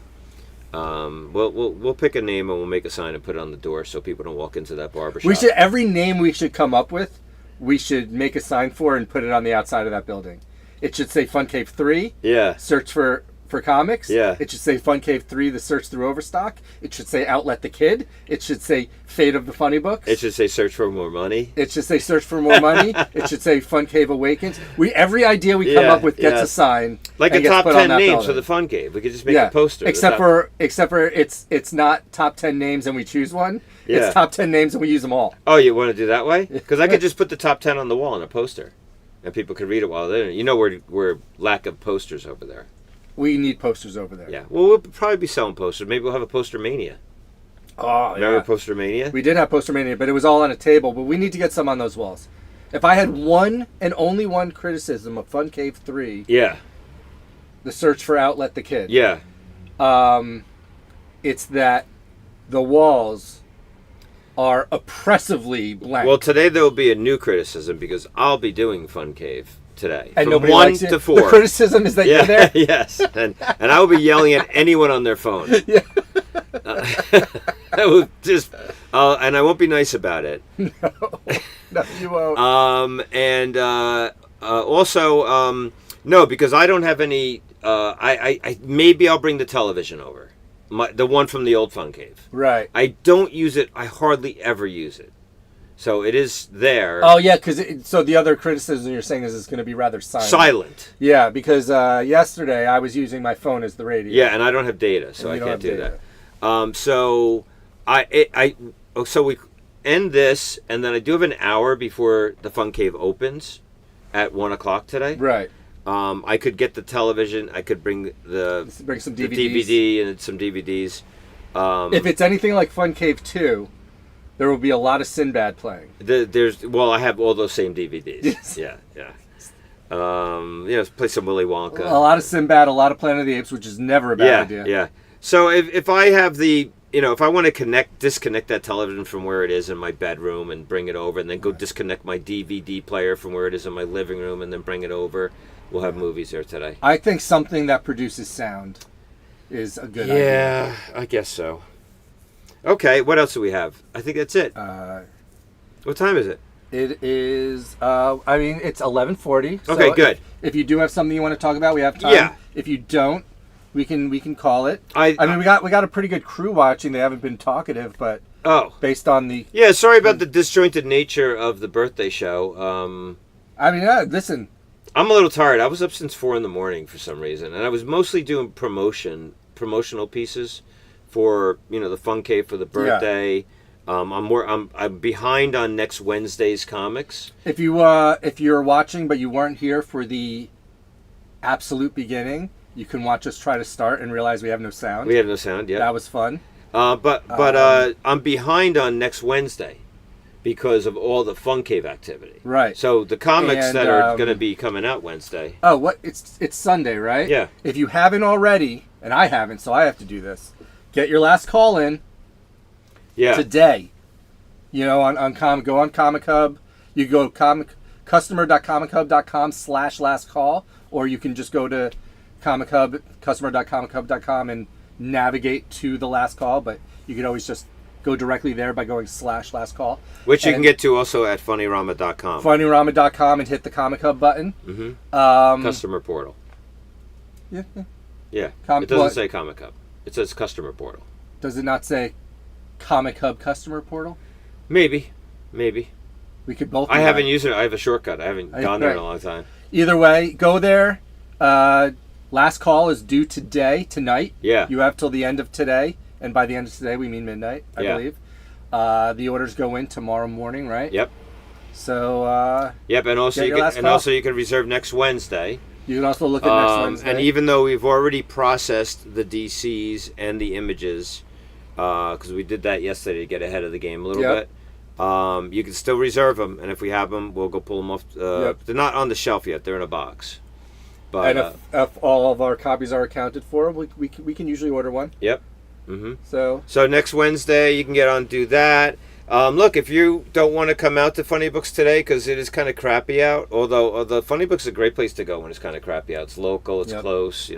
B: we'll pick a name and we'll make a sign and put it on the door so people don't walk into that barbershop.
A: Every name we should come up with, we should make a sign for and put it on the outside of that building. It should say FUNCAVE 3.
B: Yeah.
A: Search for comics.
B: Yeah.
A: It should say FUNCAVE 3, the search through Overstock. It should say Outlet the Kid. It should say Fate of the Funny Books.
B: It should say Search for More Money.
A: It should say Search for More Money. It should say FUNCAVE Awakens. Every idea we come up with gets a sign.
B: Like a top 10 names for the FUNCAVE. We could just make a poster.
A: Except for it's not top 10 names and we choose one.
B: Yeah.
A: It's top 10 names and we use them all.
B: Oh, you want to do that way? Because I could just put the top 10 on the wall in a poster, and people could read it while they're there. We're lack of posters over there.
A: We need posters over there.
B: Yeah. Well, we'll probably be selling posters. Maybe we'll have a Poster Mania.
A: Oh,
B: Remember Poster Mania?
A: We did have Poster Mania, but it was all on a table. But we need to get some on those walls. If I had one and only one criticism of FUNCAVE 3, the search for Outlet the Kid.
B: Yeah.
A: It's that the walls are oppressively blank.
B: Well, today there will be a new criticism because I'll be doing FUNCAVE today.
A: And
B: from
A: nobody
B: 1
A: likes it.
B: to 4.
A: The criticism is that you're there?
B: Yes. And I will be yelling at anyone on their phone.
A: Yeah.
B: I will just, and I won't be nice about it.
A: No, you won't.
B: Also, no, because I don't have any. I maybe I'll bring the television over, the one from the old FUNCAVE.
A: Right.
B: I don't use it. I hardly ever use it. So it is there.
A: Oh yeah, so the other criticism you're saying is it's going to be rather silent.
B: Silent.
A: Yeah, because yesterday I was using my phone as the radio.
B: Yeah, and I don't have data, so I can't do that. So so we end this, and then I do have an hour before the FUNCAVE opens at 1:00 today.
A: Right.
B: I could get the television. I could bring
A: some DVDs.
B: The DVD and some DVDs.
A: If it's anything like FUNCAVE 2, there will be a lot of Sinbad playing.
B: I have all those same DVDs.
A: Yes.
B: Yeah. Play some Willy Wonka.
A: A lot of Sinbad, a lot of Planet of the Apes, which is never a bad idea.
B: Yeah. So if I have if I want to disconnect that television from where it is in my bedroom and bring it over, and then go disconnect my DVD player from where it is in my living room and then bring it over, we'll have movies there today.
A: I think something that produces sound is a good idea.
B: Yeah, I guess so. Okay, what else do we have? I think that's it. What time is it?
A: It is, it's 11:40.
B: Okay,
A: so
B: good.
A: If you do have something you want to talk about, we have time.
B: Yeah.
A: If you don't, we can call it. We got a pretty good crew watching. They haven't been talkative, but
B: Oh.
A: Based on the...
B: Yeah, sorry about the disjointed nature of the birthday show.
A: I mean, listen.
B: I'm a little tired. I was up since 4 in the morning for some reason, and I was mostly doing promotional pieces for, the FUNCAVE for the birthday. Yeah. I'm behind on next Wednesday's comics.
A: If you're watching but you weren't here for the absolute beginning, you can watch us try to start and realize we have no sound.
B: We have no sound, yeah.
A: That was fun.
B: But I'm behind on next Wednesday because of all the FUNCAVE activity.
A: Right.
B: So the comics that are going to be coming out Wednesday.
A: Oh, what? It's Sunday, right?
B: Yeah.
A: If you haven't already, and I haven't, so I have to do this. Get your last call in.
B: Yeah.
A: Today. Go on Comic Hub. You go customer.comichub.com/last call, or you can just go to Comic Hub, customer.comichub.com, and navigate to the last call, but you can always just go directly there by going /last call.
B: Which you can get to also at funnyrama.com.
A: Funnyrama.com and hit the Comic Hub button.
B: Mm-hmm. Customer portal.
A: Yeah.
B: Yeah. It doesn't say Comic Hub. It says customer portal.
A: Does it not say Comic Hub customer portal?
B: Maybe.
A: We could both.
B: I haven't used it. I have a shortcut. I haven't gone there in a long time.
A: Either way, go there. Last call is due tonight.
B: Yeah.
A: You have till the end of today, and by the end of today we mean midnight, I believe. The orders go in tomorrow morning, right?
B: Yep.
A: So.
B: Yep, and also you can reserve next Wednesday.
A: You can also look at next Wednesday.
B: And even though we've already processed the DCs and the images, because we did that yesterday to get ahead of the game a little bit, you can still reserve them, and if we have them, we'll go pull them off. They're not on the shelf yet; they're in a box. But,
A: and if all of our copies are accounted for, we can usually order one.
B: Yep. Mm-hmm.
A: So
B: next Wednesday you can get on and do that. Look, if you don't want to come out to Funny Books today because it is kind of crappy out, although the Funny Books is a great place to go when it's kind of crappy out. It's local, it's close,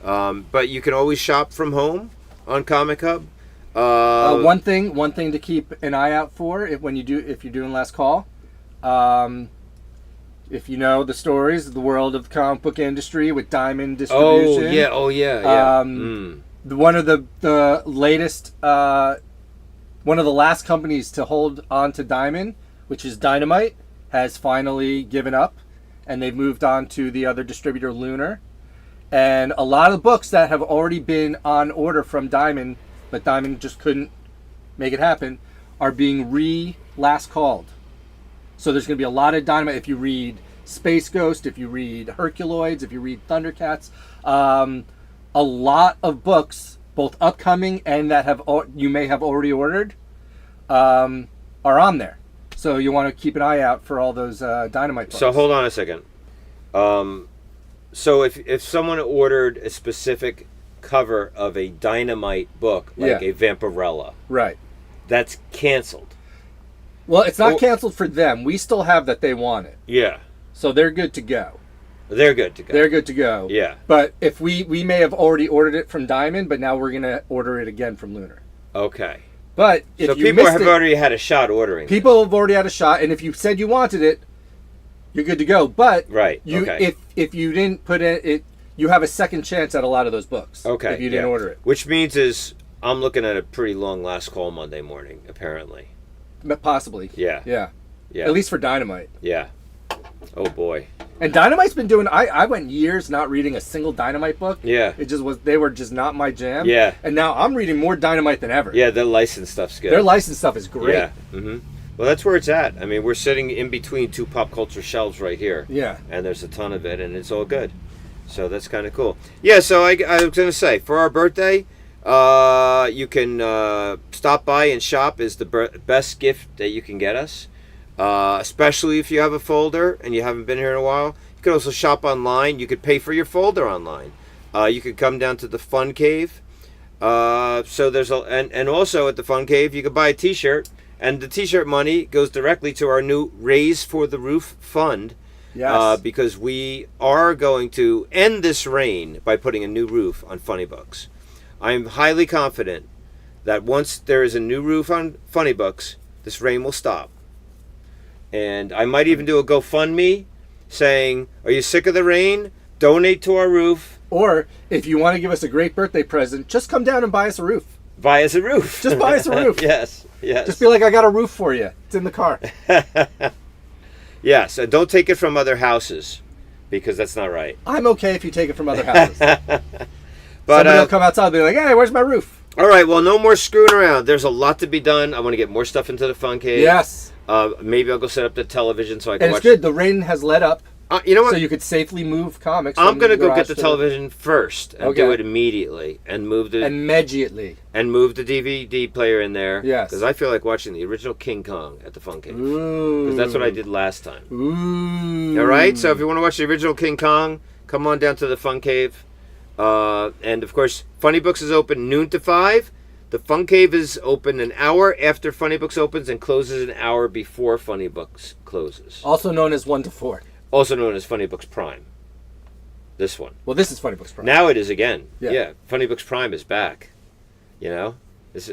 B: but you can always shop from home on Comic Hub.
A: One thing to keep an eye out for if you're doing last call. If you know the stories of the world of the comic book industry with Diamond distribution.
B: Oh yeah.
A: One of the latest, one of the last companies to hold on to Diamond, which is Dynamite, has finally given up, and they've moved on to the other distributor, Lunar. And a lot of books that have already been on order from Diamond, but Diamond just couldn't make it happen, are being last called. So there's going to be a lot of Dynamite. If you read Space Ghost, if you read Herculoids, if you read Thundercats, a lot of books, both upcoming and that you may have already ordered, are on there. So you want to keep an eye out for all those Dynamite books.
B: So hold on a second. So if someone ordered a specific cover of a Dynamite book, like a Vampirella,
A: right,
B: that's canceled.
A: Well, it's not canceled for them. We still have that they want it.
B: Yeah.
A: So they're good to go.
B: They're good to go.
A: Yeah. But if we may have already ordered it from Diamond, but now we're going to order it again from Lunar.
B: Okay.
A: But if
B: so people have already had a shot ordering.
A: People have already had a shot, and if you said you wanted it, you're good to go. But if you didn't put it, you have a second chance at a lot of those books.
B: Okay.
A: If you didn't order it.
B: Which means I'm looking at a pretty long last call Monday morning, apparently.
A: Possibly.
B: Yeah.
A: At least for Dynamite.
B: Yeah. Oh boy.
A: And Dynamite's been doing. I went years not reading a single Dynamite book.
B: Yeah.
A: It just was. They were just not my jam.
B: Yeah.
A: And now I'm reading more Dynamite than ever.
B: Yeah, their licensed stuff's good.
A: Their licensed stuff is great.
B: Yeah. Mm-hmm. Well, that's where it's at. I mean, we're sitting in between two pop culture shelves right here.
A: Yeah.
B: And there's a ton of it, and it's all good. So that's kind of cool. Yeah. So I was gonna say, for our birthday, you can stop by and shop. Is the best gift that you can get us. Especially if you have a folder and you haven't been here in a while. You could also shop online. You could pay for your folder online. You could come down to the FUNCAVE. So there's and also at the FUNCAVE you could buy a T-shirt, and the T-shirt money goes directly to our new Raise for the Roof fund.
A: Yes.
B: Because we are going to end this reign by putting a new roof on Funny Books. I'm highly confident that once there is a new roof on Funny Books, this reign will stop. And I might even do a GoFundMe saying, are you sick of the rain? Donate to our roof.
A: Or if you want to give us a great birthday present, just come down and buy us a roof.
B: Buy us a roof.
A: Just buy us a roof.
B: Yes.
A: Just be like, I got a roof for you. It's in the car.
B: Yes, and don't take it from other houses, because that's not right.
A: I'm okay if you take it from other houses.
B: But
A: somebody will come outside and be like, hey, where's my roof?
B: All right, well, no more screwing around. There's a lot to be done. I want to get more stuff into the Fun Cave.
A: Yes.
B: Maybe I'll go set up the television so I can
A: watch. And it's good. The rain has let up.
B: You know what?
A: So you could safely move comics.
B: I'm going to go get the television first and do it immediately and move the
A: immediately
B: and move the DVD player in there.
A: Yes.
B: Because I feel like watching the original King Kong at the Fun Cave.
A: Ooh.
B: Because that's what I did last time.
A: Ooh.
B: All right. So if you want to watch the original King Kong, come on down to the Fun Cave. And of course, Funny Books is open noon to 5. The Fun Cave is open an hour after Funny Books opens and closes an hour before Funny Books closes.
A: Also known as 1 to 4.
B: Also known as Funny Books Prime. This one.
A: Well, this is Funny Books Prime.
B: Now it is again.
A: Yeah.
B: Funny Books Prime is back. You know?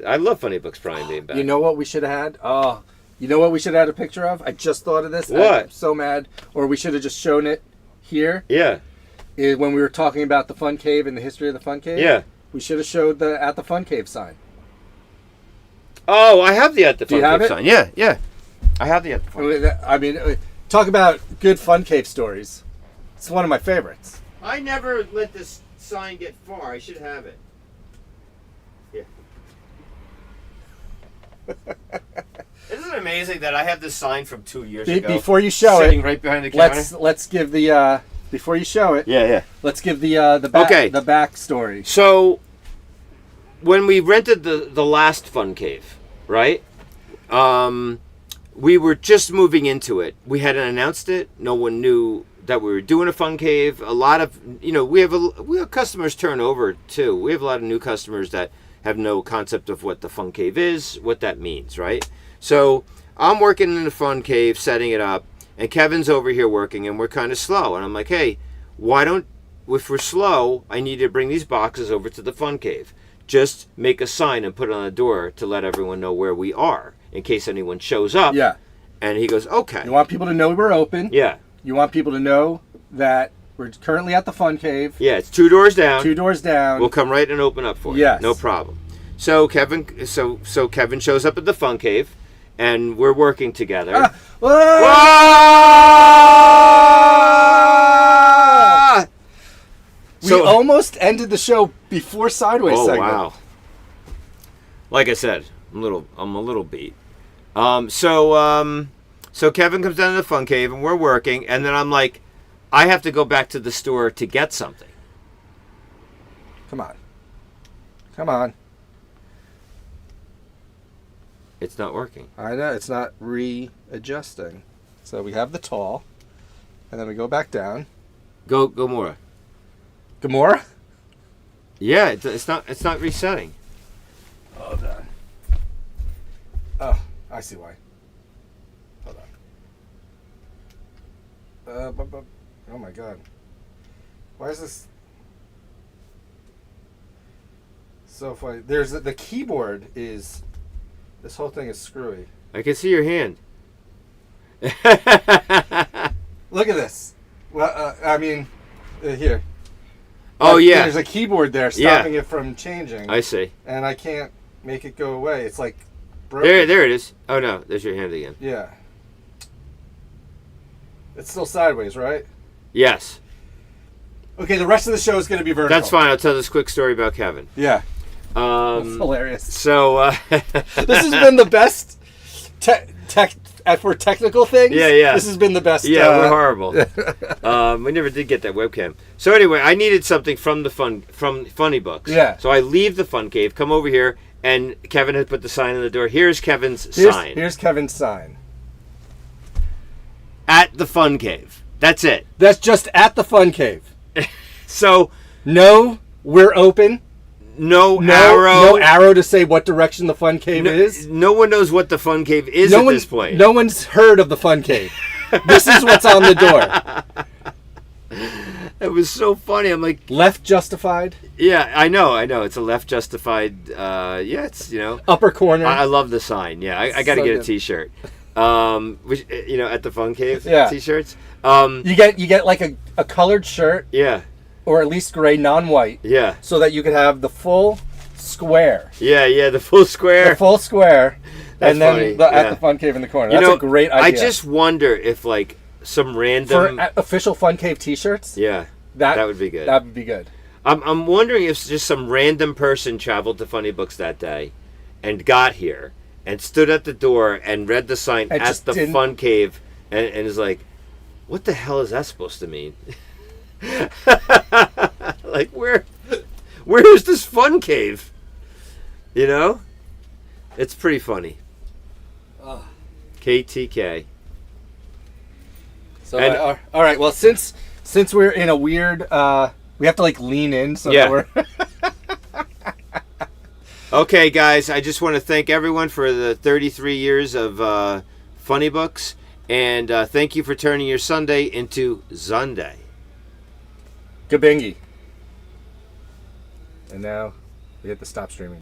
B: I love Funny Books Prime being back.
A: You know what we should have had? Oh, you know what we should have had a picture of? I just thought of this.
B: What?
A: I'm so mad. Or we should have just shown it here.
B: Yeah.
A: When we were talking about the Fun Cave and the history of the Fun Cave.
B: Yeah.
A: We should have showed the At the Fun Cave sign.
B: Oh, I have the At the Fun
A: Cave
B: sign. Yeah. I have the At the Fun Cave.
A: I mean, talk about good Fun Cave stories. It's one of my favorites.
B: I never let this sign get far. I should have it. Yeah. Isn't it amazing that I have this sign from 2 years ago?
A: Before you show
B: sitting right behind the counter.
A: Let's give the before you show it.
B: Yeah.
A: Let's give the back story.
B: So when we rented the last Fun Cave, right? We were just moving into it. We hadn't announced it. No one knew that we were doing a Fun Cave. A lot of, we have customers turn over too. We have a lot of new customers that have no concept of what the Fun Cave is, what that means, right? So I'm working in the Fun Cave, setting it up, and Kevin's over here working, and we're kind of slow. And I'm like, hey, if we're slow, I need to bring these boxes over to the Fun Cave. Just make a sign and put it on the door to let everyone know where we are in case anyone shows up.
A: Yeah.
B: And he goes, okay.
A: You want people to know we're open.
B: Yeah.
A: You want people to know that we're currently at the Fun Cave.
B: Yeah, it's 2 doors down.
A: 2 doors down.
B: We'll come right and open up for you.
A: Yes.
B: No problem. So Kevin shows up at the Fun Cave, and we're working together.
A: We almost ended the show before Sideways segment.
B: Oh wow! Like I said, I'm a little beat. So Kevin comes down to the Fun Cave, and we're working, and then I'm like, I have to go back to the store to get something.
A: Come on.
B: It's not working.
A: I know, it's not readjusting. So we have the tall, and then we go back down.
B: Go more.
A: Gamora?
B: Yeah, it's not resetting.
A: Hold on. Oh, I see why. Hold on. Oh my god. Why is this so funny? There's the keyboard is. This whole thing is screwy.
B: I can see your hand.
A: Look at this. Well, here.
B: Oh, yeah.
A: There's a keyboard there stopping it from changing.
B: I see.
A: And I can't make it go away. It's like broken.
B: There it is. Oh, no. There's your hand again.
A: Yeah. It's still sideways, right?
B: Yes.
A: Okay, the rest of the show is going to be vertical.
B: That's fine. I'll tell this quick story about Kevin.
A: Yeah. That's hilarious.
B: So,
A: this has been the best for technical things.
B: Yeah.
A: This has been the best.
B: Yeah, we're horrible. We never did get that webcam. So anyway, I needed something from Funny Books.
A: Yeah.
B: So I leave the Fun Cave, come over here, and Kevin had put the sign on the door. Here's Kevin's sign.
A: Here's Kevin's sign.
B: At the Fun Cave. That's it.
A: That's just at the Fun Cave.
B: So
A: no, we're open.
B: No arrow
A: to say what direction the Fun Cave is.
B: No one knows what the Fun Cave is at this point.
A: No one's heard of the Fun Cave. This is what's on the door.
B: It was so funny. I'm like,
A: left justified.
B: Yeah, I know. It's a left justified. It's
A: upper corner.
B: I love the sign. Yeah, I got to get a T-shirt. Which, at the Fun Cave.
A: Yeah.
B: T-shirts.
A: You get like a colored shirt.
B: Yeah.
A: Or at least gray, non-white.
B: Yeah.
A: So that you can have the full square.
B: Yeah, the full square.
A: The full square.
B: That's
A: and then
B: funny.
A: at the Fun Cave in the corner. That's a great idea.
B: I just wonder if like some random
A: for official Fun Cave T-shirts.
B: Yeah, that would be good.
A: That would be good.
B: I'm wondering if just some random person traveled to Funny Books that day, and got here and stood at the door and read the sign at the Fun Cave and is like, "What the hell is that supposed to mean?" Like where is this Fun Cave? You know, it's pretty funny. KTK.
A: So all right. Well, since we're in a weird, we have to like lean in. So that we're.
B: Okay, guys. I just want to thank everyone for the 33 years of Funny Books, and thank you for turning your Sunday into Zunday.
A: Kabingy. And now we hit the stop streaming.